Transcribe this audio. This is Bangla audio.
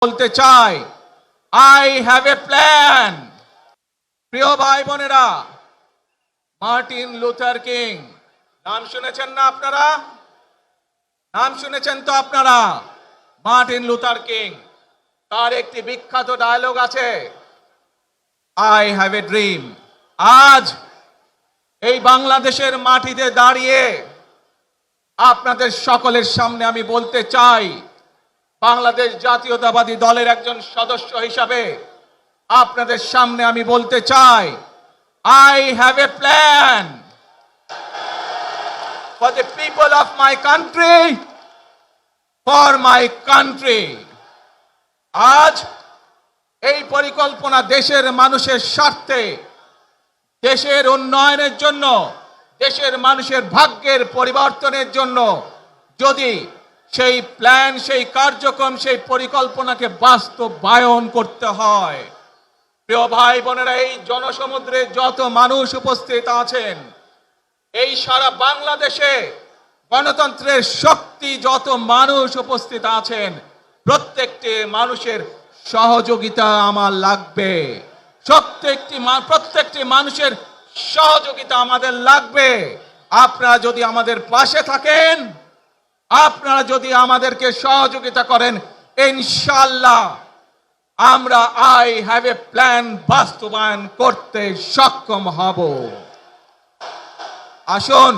বলতে চাই, আই হ্যাভ এ প্ল্যান। প্রিয় ভাই বোনেরা, মার্টিন লুথার কিং নাম শুনেছেন না আপনারা? নাম শুনেছেন তো আপনারা? মার্টিন লুথার কিং, তার একটি বিখ্যাত ডায়লগ আছে, আই হ্যাভ এ ড্রিম। আজ এই বাংলাদেশের মাটিতে দাঁড়িয়ে আপনাদের সকলের সামনে আমি বলতে চাই, বাংলাদেশ জাতীয়তাবাদী দলের একজন সদস্য হিসাবে আপনাদের সামনে আমি বলতে চাই, I have a plan for the people of my country, for my country. আজ এই পরিকল্পনা দেশের মানুষের স্বার্থে, দেশের উন্নয়নের জন্য, দেশের মানুষের ভাগ্যের পরিবর্তনের জন্য যদি সেই প্ল্যান, সেই কার্যক্রম, সেই পরিকল্পনাকে বাস্তবায়ন করতে হয়, প্রিয় ভাই বোনেরা, এই জনসমুদ্রে যত মানুষ উপস্থিত আছেন, এই সারা বাংলাদেশে গণতন্ত্রের শক্তি যত মানুষ উপস্থিত আছেন, প্রত্যেকটি মানুষের সহযোগিতা আমার লাগবে। প্রত্যেকটি মানুষের সহযোগিতা আমাদের লাগবে। আপনারা যদি আমাদের পাশে থাকেন, আপনারা যদি আমাদেরকে সহযোগিতা করেন, ইনশাআল্লাহ আমরা আই হ্যাভ এ প্ল্যান বাস্তবায়ন করতে সক্ষম হব। আসুন